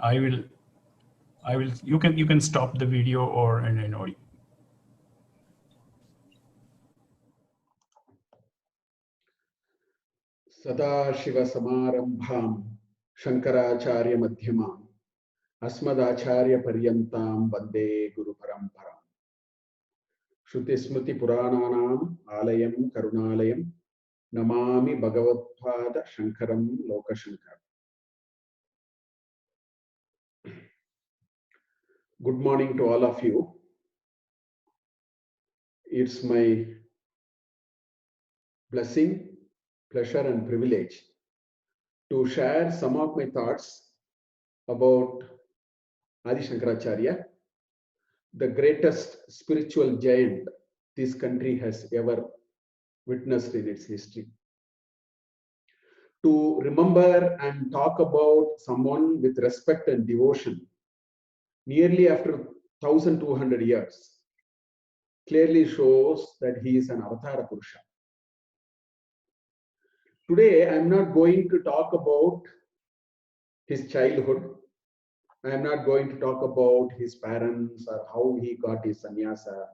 I will you can stop the video or सदाशिवसमारम्भां शङ्कराचार्यमध्यमाम् अस्मदाचार्यपर्यन्तां वन्दे गुरुपरम्पराम् श्रुतिस्मृतिपुराणानाम् आलयं करुणालयं नमामि भगवत्पाद शङ्करं लोकशङ्करम्. Good morning to all of you. It's my blessing, pleasure and privilege to share some of my thoughts about Adi Shankaracharya, the greatest spiritual giant this country has ever witnessed in its history. To remember and talk about someone with respect and devotion nearly after 1200 years clearly shows that he is an Avatara Purusha. Today, I am not going to talk about his childhood. I am not going to talk about his parents or how he got his sannyasa.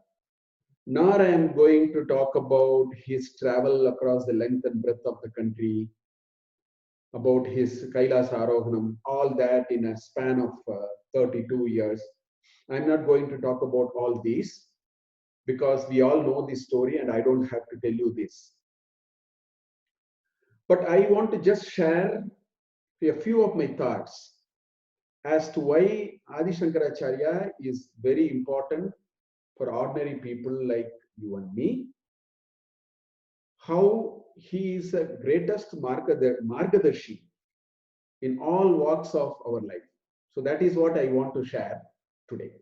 Nor I am going to talk about his travel across the length and breadth of the country, about his Kailas Arohanam, all that in a span of 32 years. I am not going to talk about all these because we all know this story and I don't have to tell you this. But I want to just share a few of my thoughts as to why Adi Shankaracharya is very important for ordinary people like you and me, how he is the greatest Margadarshi in all walks of our life. So that is what I want to share today.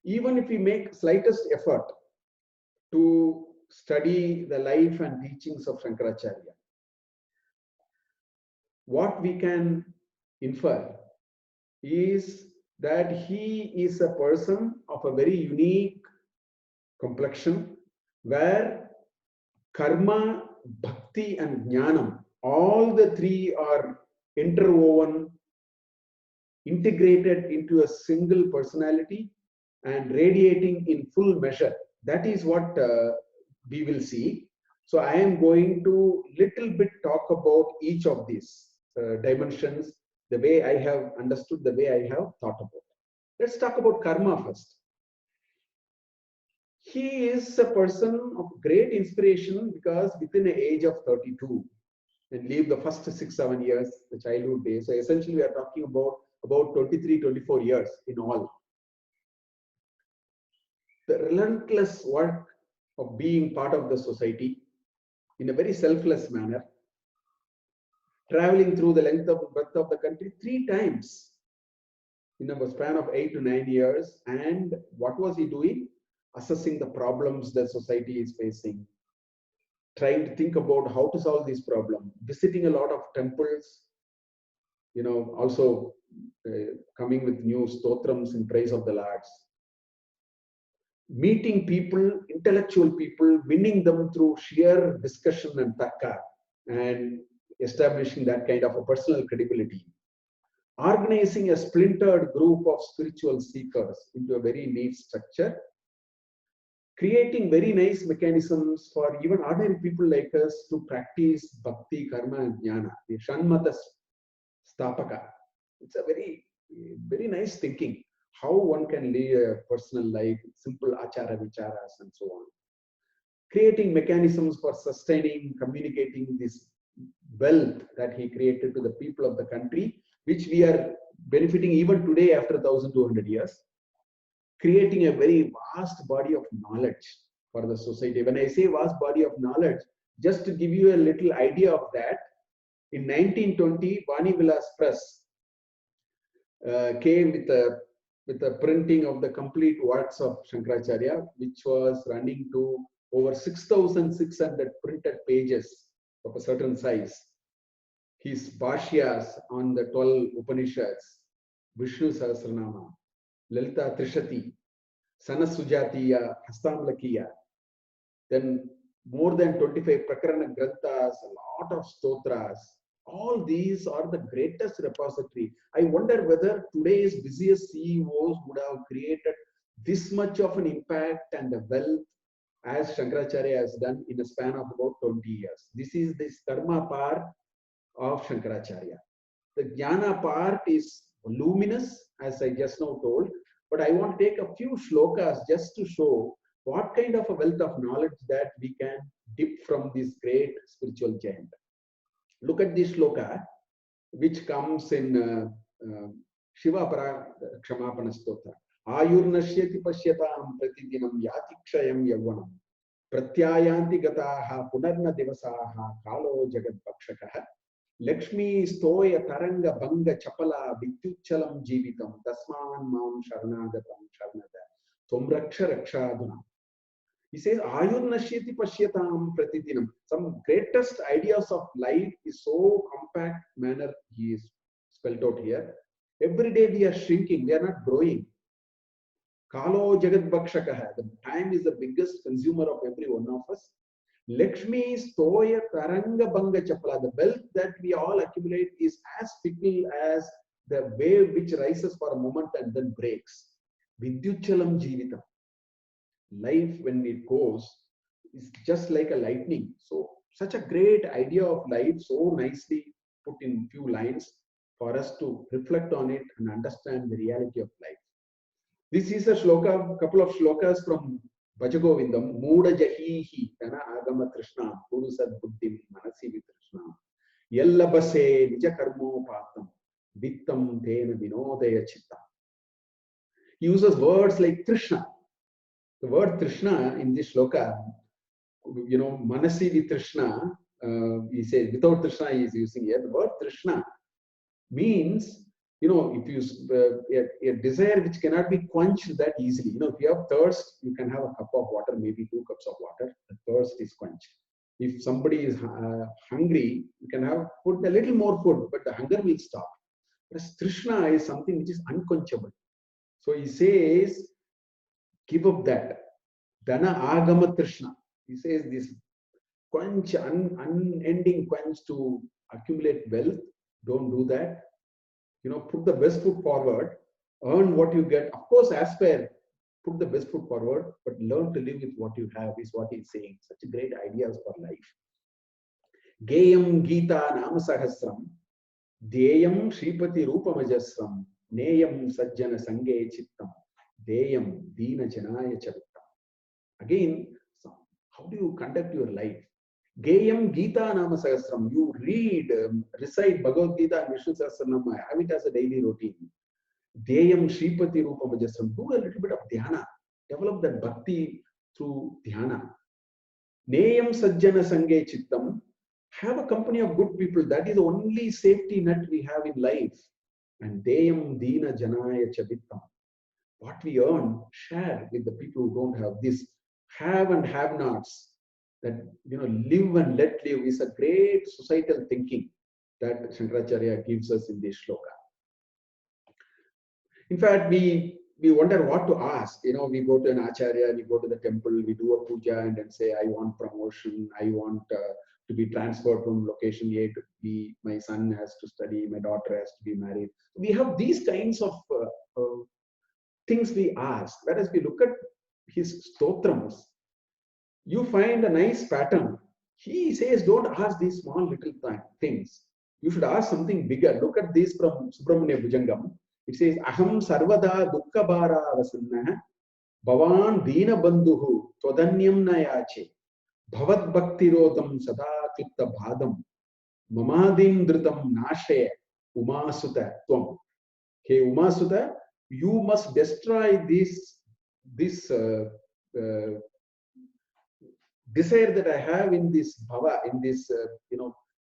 Even if we make slightest effort to study the life and teachings of Shankaracharya, what we can infer is that he is a person of a very unique complexion where karma, bhakti and jnanam, all the three are interwoven, integrated into a single personality and radiating in full measure. That is what we will see. So I am going to little bit talk about each of these dimensions, the way I have understood, the way I have thought about it. Let's talk about karma first. He is a person of great inspiration because within the age of 32 and leave the first 6-7 years, the childhood days. So essentially we are talking about 23-24 years in all. The relentless work of being part of the society in a very selfless manner, traveling through the length of breadth of the country 3 times in a span of 8 to 9 years. And what was he doing? Assessing the problems that society is facing, trying to think about how to solve this problem, visiting a lot of temples, also coming with new stotrams in praise of the Lords, meeting people, intellectual people, winning them through sheer discussion and takka, and establishing that kind of a personal credibility, organizing a splintered group of spiritual seekers into a very neat structure, creating very nice mechanisms for even ordinary people like us to practice bhakti, karma and jnana, the Shanmata Stapaka. It's a very, very nice thinking. How one can live a personal life, simple achara vicharas and so on. Creating mechanisms for sustaining, communicating this wealth that he created to the people of the country, which we are benefiting even today after 1200 years. Creating a very vast body of knowledge for the society. When I say vast body of knowledge, just to give you a little idea of that, in 1920, Vani Vilas Press came with a printing of the complete works of Shankaracharya, which was running to over 6,600 printed pages of a certain size. His Bhashyas on the 12 Upanishads, Vishnu Sahasranama, Lalita Trishati, Sanasujatiya, Hastamlakiya, then more than 25 Prakarana Granthas, a lot of stotras, All these are the greatest repository. I wonder whether today's busiest CEOs would have created this much of an impact and a wealth as Shankaracharya has done in a span of about 20 years. This is this karma part of Shankaracharya. The jnana part is luminous, as I just now told, but I want to take a few shlokas just to show what kind of a wealth of knowledge that we can dip from this great spiritual giant. Look at this shloka, which comes in Shiva Kshamapanha Stotra. Ayurnashyati Pashyatam Pratidinam Yatikshayam Yavanam Pratyayanti Gataha Punarna Divasaha Kalo Jagat Pakshakaha Lakshmi Stoya Taranga Banga Chapala Vidyuchalam Jeevitam Tasman Mam Sharnagatam Sharnada Tomraksha Rakshaduna. He says Ayurnashyati Pashyatam Pratidinam. Some greatest ideas of life is so compact manner he is spelled out here. Every day we are shrinking, we are not growing. Kalo Jagat Bhakshakaha. The time is the biggest consumer of every one of us. Lakshmi Stoya Taranga Banga Chapala. The wealth that we all accumulate is as fickle as the wave which rises for a moment and then breaks. Vidyuchalam Jeevitam. Life, when it goes, is just like a lightning. So, such a great idea of life, so nicely put in few lines for us to reflect on it and understand the reality of life. This is a shloka, couple of shlokas from Bhajagovindam. Mooda Jahihi, Tana Agama Trishna, Purusad Buddhim, Manasi Vitrishna, Yellabase, Nija Karmo Patam, Vittam Tena Vinodaya Chitta. He uses words like Trishna. The word Trishna in this shloka, Manasi Vitrishna, he says, without Trishna he is using here. The word Trishna means, if you a desire which cannot be quenched that easily. If you have thirst, you can have a cup of water, maybe 2 cups of water. The thirst is quenched. If somebody is hungry, you can have put a little more food, but the hunger will stop. Whereas Trishna is something which is unquenchable. So he says, give up that. Dana Agama Trishna. He says this quench, unending quench to accumulate wealth. Don't do that. Put the best foot forward, earn what you get. Of course, aspire, put the best foot forward, but learn to live with what you have is what he's saying. Such great ideas for life. Geyam Gita Namasahasram, Deyam Shripati Rupamajasram, Neyam Sajjana Sange Chittam, Deyam Dina Janaya Chavittam. Again, how do you conduct your life? Geyam Gita Namasahasram. You read, recite Bhagavad Gita and Vishnu Sahasranama. Have it as a daily routine. Deyam Shripati Rupamajasram. Do a little bit of dhyana. Develop that bhakti through dhyana. Neyam Sajjana Sange Chittam. Have a company of good people. That is the only safety net we have in life. And Deyam Dina Janaya Chavittam. What we earn, share with the people who don't have this. Have and have nots. That live and let live is a great societal thinking that Shankaracharya gives us in this shloka. In fact, we wonder what to ask. We go to an acharya, we go to the temple, we do a puja and then say, I want promotion, I want to be transferred from location A to B, my son has to study, my daughter has to be married. We have these kinds of things we ask. Whereas we look at his stotrams, you find a nice pattern. He says, don't ask these small little things. You should ask something bigger. Look at this from Subramanya Bhujangam. It says, Aham sarvada dukkha bhara vasanna bhavan dina bandhuhu twadanyam nayache bhavat bhakti rodam sada klipta bhadam mamadim dhritam nashe umasuta tvam. Okay, Umasuta, you must destroy this desire that I have in this bhava, in this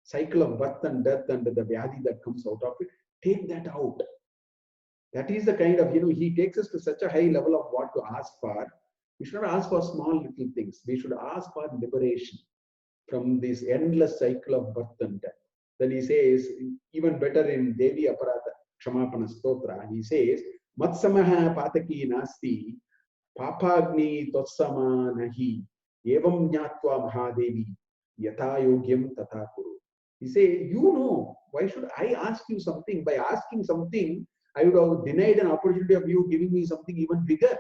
cycle of birth and death and the vyadhi that comes out of it. Take that out. That is the kind of, he takes us to such a high level of what to ask for. We should not ask for small little things. We should ask for liberation from this endless cycle of birth and death. Then he says, even better in Devi Aparata Kshamapanha Stotra, he says, Matsamaha Pataki Nasti, Papagni Totsama Nahi, Evam Nyatva Mahadevi, Yata Yogyam Tata Kuru. He say, you know, why should I ask you something? By asking something, I would have denied an opportunity of you giving me something even bigger.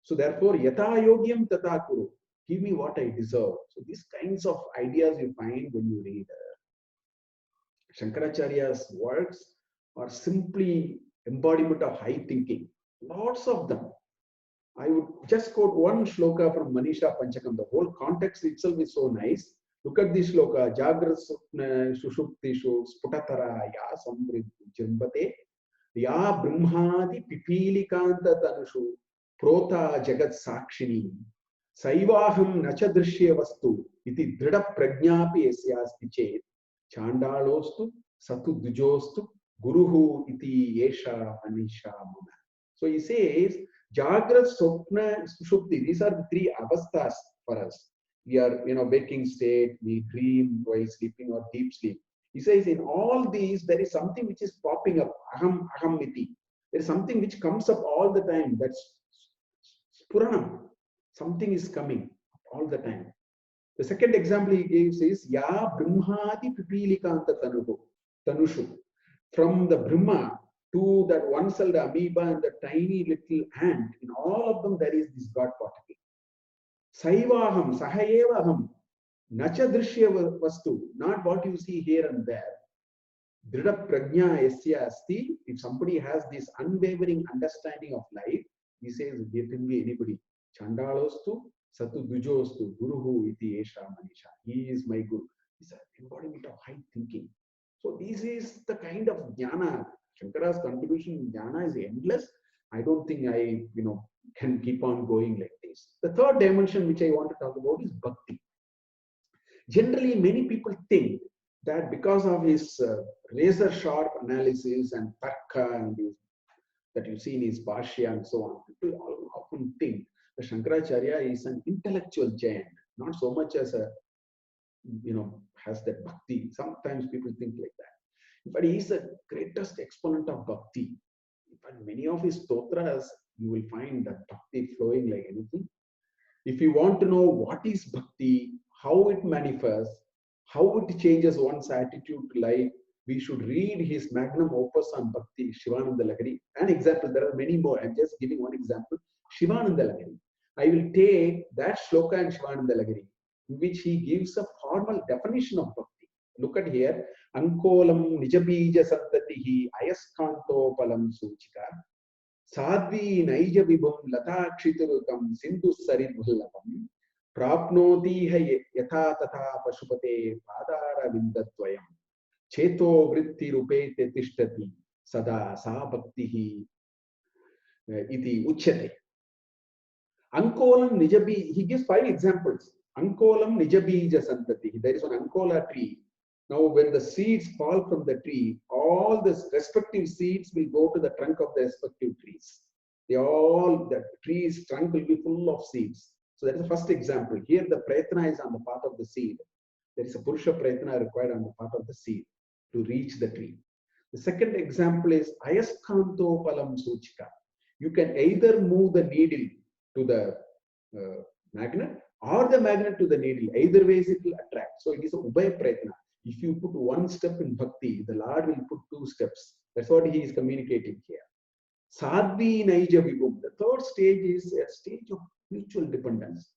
So therefore, yata yogyam tata kuru. Give me what I deserve. So these kinds of ideas you find when you read Shankaracharya's works are simply embodiment of high thinking. Lots of them. I would just quote one shloka from Manisha Panchakam. The whole context itself is so nice. Look at this shloka. Jagrat sushuptishu sputatara ya samvriddhi jambate ya brahmadi pipilikanta tanushu prota jagat sakshini saivaham nacha drishya vastu iti drida prajnapi yasyasti chet chandalostu satu dujostu guruhu iti yesha anisha mama. So he says, Jagrat, Swapna, Sushupti, these are the three avasthas for us. We are, waking state, we dream while sleeping or deep sleep. He says, in all these, there is something which is popping up, aham, ahammiti. There is something which comes up all the time. That's spuranam. Something is coming all the time. The second example he gives is, Ya Brahmadi Pipilikanta Tanushu. From the Brahma to that one-celled amoeba and the tiny little ant, in all of them there is this God particle. Saivaham, Sahayevaham, Nacha Drishya Vastu, not what you see here and there. Drida Prajna Yasya Asti, if somebody has this unwavering understanding of life, he says, there can be anybody. Chandalostu, Satu Dujostu, Guruhu iti Esha Manisha. He is my Guru. It's an embodiment of high thinking. So this is the kind of jnana. Shankara's contribution in jnana is endless. I don't think I, can keep on going like this. The third dimension which I want to talk about is bhakti. Generally, many people think that because of his razor sharp analysis and tarka and that you see in his bhashya and so on, people often think that Shankaracharya is an intellectual giant, not so much as a, has that bhakti. Sometimes people think like that. But he is the greatest exponent of bhakti. In many of his stotras, you will find that bhakti flowing like anything. If you want to know what is bhakti, how it manifests, how it changes one's attitude to life, we should read his magnum opus on bhakti, Shivananda Lagari. An example, there are many more. I'm just giving one example. Shivananda Lagari. I will take that shloka in Shivananda Lagari, in which he gives a formal definition of bhakti. Look at here. Ankolam nijabija santatihi ayaskanto palam suchika sadvi naija vibhum latakshiturutam sindhu sarid bhallapam prapnoti yatha tatha pashupate padara vindadvayam cheto vritti rupete tishtati sada sa bhaktihi iti uchyate. Ankolam nijabi, he gives 5 examples. Ankolam nijabija santatihi. There is an ankola tree. Now, when the seeds fall from the tree, all the respective seeds will go to the trunk of the respective trees. The tree's trunk will be full of seeds. So that is the first example. Here, the prayatna is on the part of the seed. There is a purusha prayatna required on the part of the seed to reach the tree. The second example is ayaskanto palam suchika. You can either move the needle to the magnet or the magnet to the needle. Either ways it will attract. So it is a ubhaya prayatna. If you put one step in bhakti, the Lord will put 2 steps. That's what he is communicating here. Sadvi naija vibhum. The third stage is a stage of mutual dependence.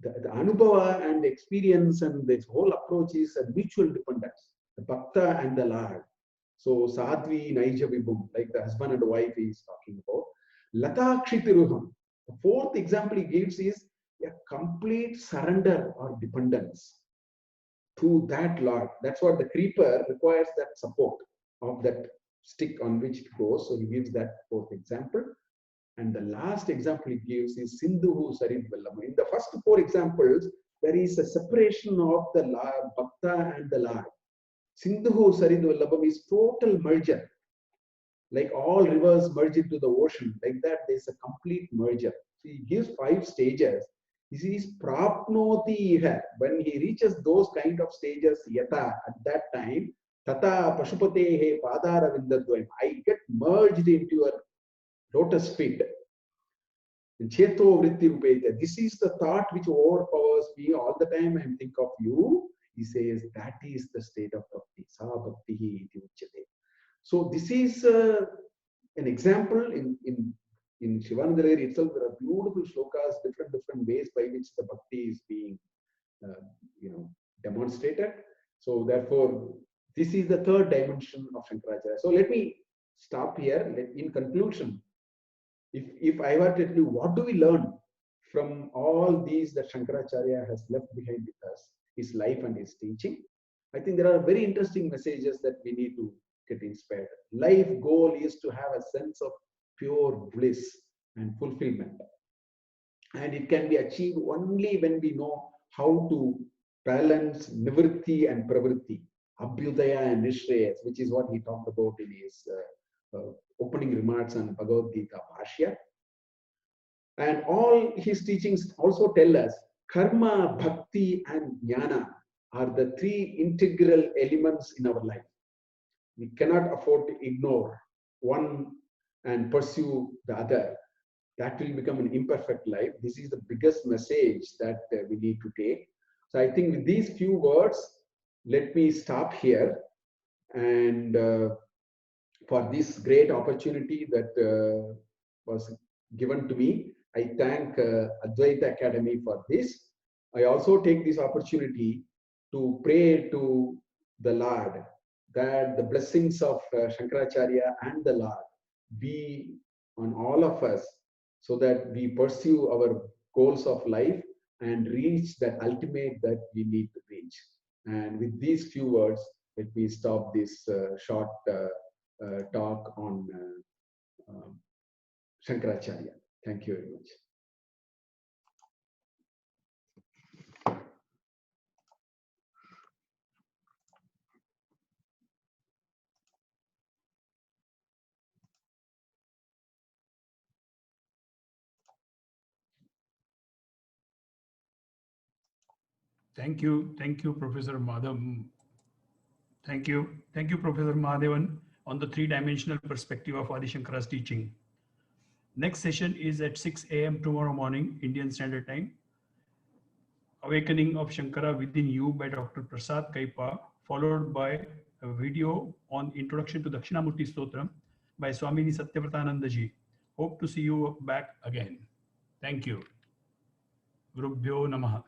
The anubhava and the experience and this whole approach is a mutual dependence. The bhakta and the Lord. So sadvi naija vibhum, like the husband and wife he is talking about. Latakshitiruham. The fourth example he gives is a complete surrender or dependence to that Lord. That's what the creeper requires, that support of that stick on which it goes. So he gives that fourth example. And the last example he gives is Sindhuhu Sarid Vallama. In the first 4 examples, there is a separation of the Bhakta and the Lord. Sindhuhu Sarid Vallabham is total merger. Like all rivers merge into the ocean, like that there's a complete merger. So he gives 5 stages. He says prapnoti iha. When he reaches those kind of stages, yata, at that time, tata pashupatehe padara vindadvayam. I get merged into your lotus feet. Cheto vritti rupete. This is the thought which overpowers me all the time. I think of you. he says that is the state of bhakti. Sa bhaktihi iti uchyate. So this is an example in Shivananda Lahiri itself. There are beautiful shlokas, different ways by which the bhakti is being demonstrated. So therefore, this is the third dimension of Shankaracharya. So let me stop here. In conclusion, if I were to tell you what do we learn from all these that Shankaracharya has left behind with us, his life and his teaching, I think there are very interesting messages that we need to get inspired. Life goal is to have a sense of pure bliss and fulfillment. And it can be achieved only when we know how to balance nivritti and pravritti, abhyudaya and nishreyas, which is what he talked about in his opening remarks on Bhagavad Gita Bhashya. And all his teachings also tell us karma, bhakti, and jnana are the three integral elements in our life. We cannot afford to ignore one and pursue the other. That will become an imperfect life. This is the biggest message that we need to take. So I think with these few words, let me stop here. And for this great opportunity that was given to me, I thank Advaita Academy for this. I also take this opportunity to pray to the Lord that the blessings of Shankaracharya and the Lord be on all of us, so that we pursue our goals of life and reach that ultimate that we need to reach. And with these few words, let me stop this short talk on Shankaracharya. Thank you very much. Thank you, Professor Madhav. Thank you, Professor Mahadevan, on the three-dimensional perspective of Adi Shankara's teaching. Next session is at 6 a.m. tomorrow morning, Indian Standard Time. Awakening of Shankara Within You by Dr. Prasad Kaipa, followed by a video on Introduction to Dakshinamurti Stotram by Swamini Satyavrtananda Ji. Hope to see you back again. Thank you. Gurubhyo Namaha.